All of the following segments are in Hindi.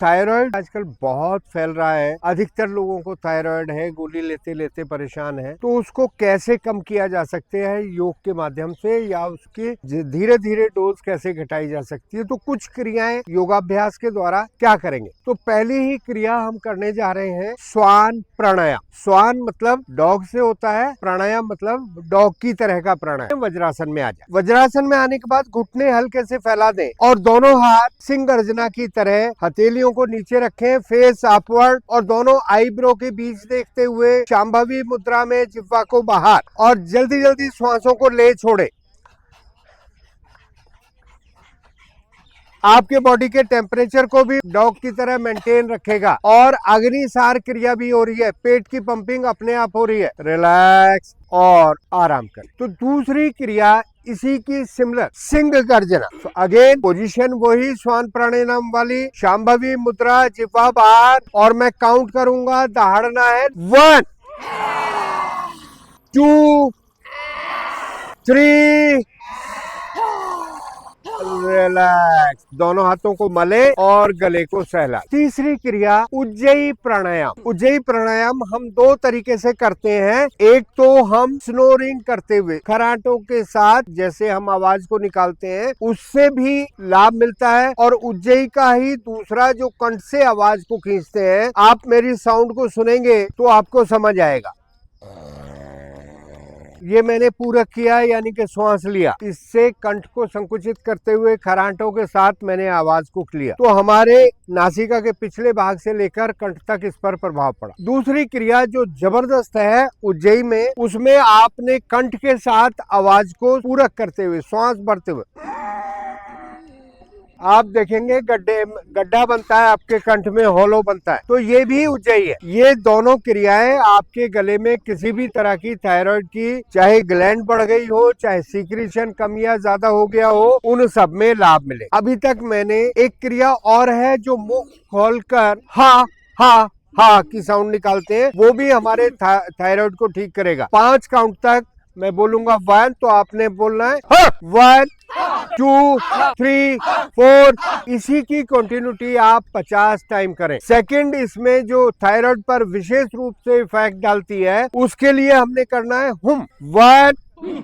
थायराइड आजकल बहुत फैल रहा है। अधिकतर लोगों को थायराइड है, गोली लेते लेते परेशान है। तो उसको कैसे कम किया जा सकते हैं योग के माध्यम से, या उसकी धीरे धीरे डोज कैसे घटाई जा सकती है। तो कुछ क्रियाएं योगाभ्यास के द्वारा क्या करेंगे। तो पहली ही क्रिया हम करने जा रहे हैं श्वान प्राणायाम। श्वान मतलब डॉग से होता है, प्राणायाम मतलब डॉग की तरह का प्राणायाम। वज्रासन में आ जाए। वज्रासन में आने के बाद घुटने हल्के से फैला दें और दोनों हाथ सिंह गर्जना की तरह हथेलियों को नीचे रखें, फेस अपवर्ड, और दोनों आईब्रो के बीच देखते हुए शांभवी मुद्रा में जिह्वा को बाहर, और जल्दी जल्दी श्वासों को ले छोड़े। आपके बॉडी के टेम्परेचर को भी डॉग की तरह मेंटेन रखेगा। और अग्निसार क्रिया भी हो रही है, पेट की पंपिंग अपने आप हो रही है। रिलैक्स और आराम करें। तो दूसरी क्रिया इसी की सिमिलर सिंह गर्जना। तो अगेन पोजीशन वही श्वान प्राणायाम वाली, शांभवी मुद्रा, जिह्वा बाहर, और मैं काउंट करूंगा, दहाड़ना है। 1 2 3, रिलैक्स। दोनों हाथों को मले और गले को सहला। तीसरी क्रिया उज्जयी प्राणायाम। उज्जयी प्राणायाम हम दो तरीके से करते हैं। एक तो हम स्नोरिंग करते हुए खराटों के साथ, जैसे हम आवाज को निकालते हैं, उससे भी लाभ मिलता है। और उज्जयी का ही दूसरा जो कंठ से आवाज को खींचते हैं, आप मेरी साउंड को सुनेंगे तो आपको समझ आएगा। ये मैंने पूरक किया, यानी कि श्वास लिया। इससे कंठ को संकुचित करते हुए खरांटों के साथ मैंने आवाज को लिया। तो हमारे नासिका के पिछले भाग से लेकर कंठ तक इस पर प्रभाव पड़ा। दूसरी क्रिया जो जबरदस्त है उज्जयी में, उसमें आपने कंठ के साथ आवाज को पूरक करते हुए, श्वास भरते हुए, आप देखेंगे गड्ढा बनता है आपके कंठ में, होलो बनता है। तो ये भी उज्जयी है। ये दोनों क्रियाएं आपके गले में किसी भी तरह की थायराइड की, चाहे ग्लैंड बढ़ गई हो, चाहे सीक्रेशन कम या ज्यादा हो गया हो, उन सब में लाभ मिले। अभी तक मैंने एक क्रिया और है जो मुंह खोलकर हा हा हा की साउंड निकालते हैं, वो भी हमारे थायराइड को ठीक करेगा। 5 काउंट तक मैं बोलूंगा 1, तो आपने बोलना है 1 2 3 4। इसी की कंटिन्यूटी आप 50 टाइम करें। सेकंड, इसमें जो थायराइड पर विशेष रूप से इफेक्ट डालती है, उसके लिए हमने करना है हुम। 1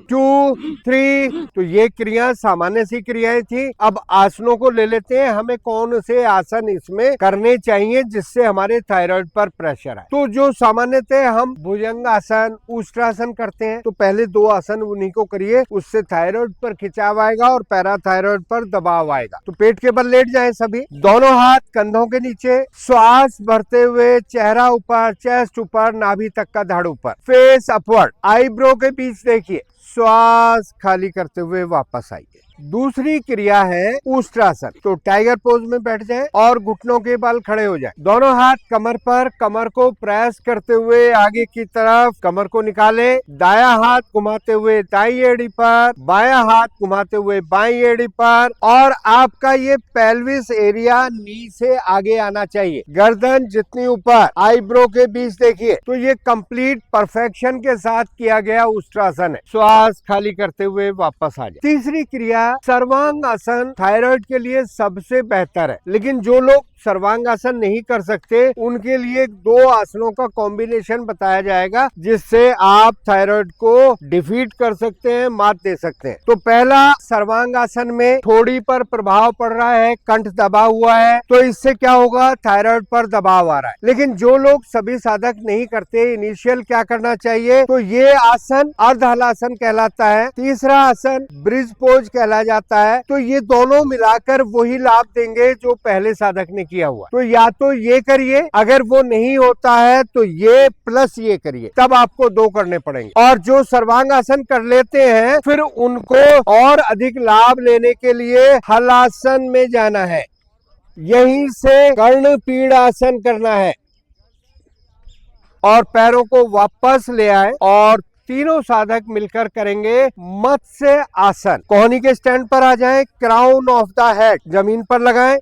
2 3। तो ये क्रिया सामान्य सी क्रियाएं थी। अब आसनों को ले लेते हैं। हमें कौन से आसन इसमें करने चाहिए जिससे हमारे थायराइड पर प्रेशर आए। तो जो सामान्यतः हम भुजंग आसन, उष्ट्रासन करते हैं, तो पहले 2 आसन उन्हीं को करिए, उससे थायराइड पर खिंचाव आएगा और पैराथायराइड पर दबाव आएगा। तो पेट के बल लेट जाएं सभी, दोनों हाथ कंधों के नीचे, श्वास भरते हुए चेहरा ऊपर, चेस्ट ऊपर, नाभि तक का धड़ ऊपर, फेस अपवर्ड, आईब्रो के बीच देखिए, श्वास खाली करते हुए वापस आइए। दूसरी क्रिया है उष्ट्रासन। तो टाइगर पोज में बैठ जाएं और घुटनों के बल खड़े हो जाएं। दोनों हाथ कमर पर, कमर को प्रेस करते हुए आगे की तरफ कमर को निकाले। दायां हाथ घुमाते हुए दाईं एड़ी पर, बायां हाथ घुमाते हुए बाईं एड़ी पर, और आपका ये पेल्विस एरिया नी से आगे आना चाहिए, गर्दन जितनी ऊपर, आईब्रो के बीच देखिए। तो ये कंप्लीट परफेक्शन के साथ किया गया उष्ट्रासन है। श्वास खाली करते हुए वापस आ जाए। तीसरी क्रिया सर्वांग आसन थायराइड के लिए सबसे बेहतर है, लेकिन जो लोग सर्वांग आसन नहीं कर सकते, उनके लिए 2 आसनों का कॉम्बिनेशन बताया जाएगा, जिससे आप थायराइड को डिफीट कर सकते हैं, मात दे सकते हैं। तो पहला, सर्वांग आसन में थोड़ी पर प्रभाव पड़ रहा है, कंठ दबा हुआ है, तो इससे क्या होगा, थायराइड पर दबाव आ रहा है। लेकिन जो लोग सभी साधक नहीं करते, इनिशियल क्या करना चाहिए, तो ये आसन अर्ध हलासन कहलाता है। तीसरा आसन ब्रिज पोज कहला जाता है। तो ये दोनों मिलाकर वही लाभ देंगे जो पहले साधक ने किया हुआ। तो या तो ये करिए, अगर वो नहीं होता है तो ये प्लस ये करिए, तब आपको 2 करने पड़ेंगे। और जो सर्वांग आसन कर लेते हैं, फिर उनको और अधिक लाभ लेने के लिए हलासन में जाना है, यहीं से कर्णपीड़ आसन करना है, और पैरों को वापस ले आए, और तीनों साधक मिलकर करेंगे मत्स्य आसन। कोहनी के स्टैंड पर आ जाएं, क्राउन ऑफ द हेड जमीन पर लगाएं,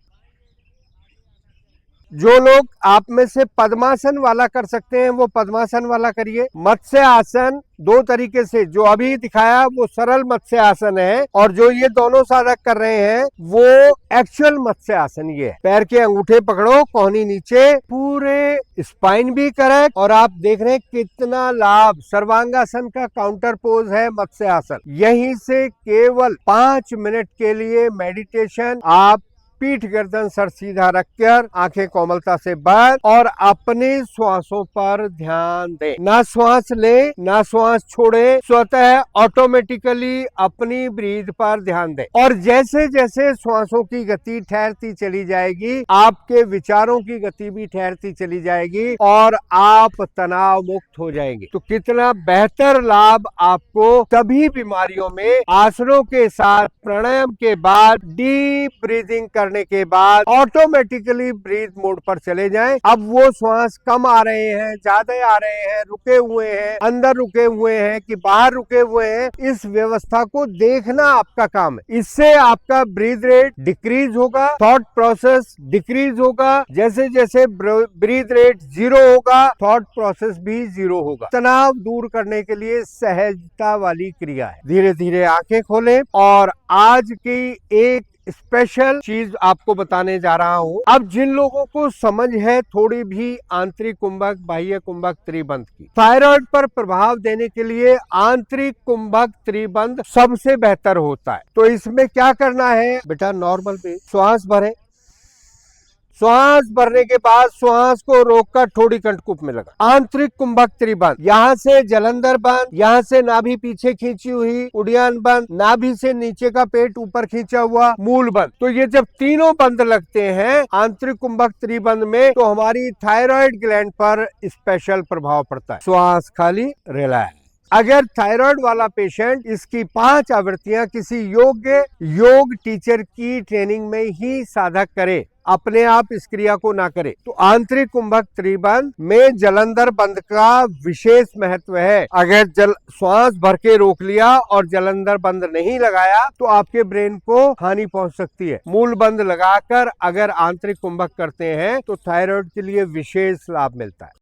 जो लोग आप में से पद्मासन वाला कर सकते हैं वो पद्मासन वाला करिए। मत्स्य आसन दो तरीके से, जो अभी दिखाया वो सरल मत्स्य आसन है, और जो ये दोनों साधक कर रहे हैं वो एक्चुअल मत्स्य आसन ये है। पैर के अंगूठे पकड़ो, कोहनी नीचे, पूरे स्पाइन भी करेक्ट, और आप देख रहे हैं कितना लाभ। सर्वांगासन का काउंटर पोज है मत्स्य आसन। यहीं से केवल 5 मिनट के लिए मेडिटेशन, आप पीठ गर्दन सर सीधा रखकर आंखें कोमलता से बंद और अपने श्वासों पर ध्यान दें। ना श्वास ले ना श्वास छोड़े, स्वतः ऑटोमेटिकली अपनी ब्रीथ पर ध्यान दें। और जैसे जैसे श्वासों की गति ठहरती चली जाएगी, आपके विचारों की गति भी ठहरती चली जाएगी और आप तनाव मुक्त हो जाएंगे। तो कितना बेहतर लाभ आपको सभी बीमारियों में आसनों के साथ प्राणायाम के बाद डीप ब्रीदिंग करने के बाद ऑटोमेटिकली ब्रीथ मोड पर चले जाएं। अब वो श्वास कम आ रहे हैं, ज्यादा आ रहे हैं, रुके हुए हैं, अंदर रुके हुए हैं कि बाहर रुके हुए हैं, इस व्यवस्था को देखना आपका काम है। इससे आपका ब्रीथ रेट डिक्रीज होगा, थॉट प्रोसेस डिक्रीज होगा। जैसे जैसे ब्रीथ रेट 0 होगा, थॉट प्रोसेस भी 0 होगा। तनाव दूर करने के लिए सहजता वाली क्रिया है। धीरे धीरे आंखें खोलें और आज की एक स्पेशल चीज आपको बताने जा रहा हूं। अब जिन लोगों को समझ है थोड़ी भी आंतरिक कुंभक बाह्य कुंभक त्रिबंध की, थायराइड पर प्रभाव देने के लिए आंतरिक कुंभक त्रिबंध सबसे बेहतर होता है। तो इसमें क्या करना है बेटा, नॉर्मल पे श्वास भरें। श्वास भरने के बाद श्वास को रोककर ठोड़ी कंठकूप में लगा। आंतरिक कुंभक त्रिबंध, यहाँ से जलंधर बंद, यहाँ से नाभि पीछे खींची हुई, उड़ियान बंद, नाभि से नीचे का पेट ऊपर खींचा हुआ, मूल बंद। तो ये जब तीनों बंद लगते हैं आंतरिक कुंभक त्रिबंध में, तो हमारी थायराइड ग्लैंड पर स्पेशल प्रभाव पड़ता है। श्वास खाली, रिलैक्स। अगर थायराइड वाला पेशेंट इसकी 5 आवृत्तियां किसी योग्य योग टीचर की ट्रेनिंग में ही साधक करे, अपने आप इस क्रिया को ना करे, तो आंतरिक कुंभक त्रिबंध में जलंधर बंद का विशेष महत्व है। अगर श्वास भर के रोक लिया और जलंधर बंद नहीं लगाया तो आपके ब्रेन को हानि पहुंच सकती है। मूल बंद लगाकर अगर आंतरिक कुंभक करते हैं तो थायराइड के लिए विशेष लाभ मिलता है।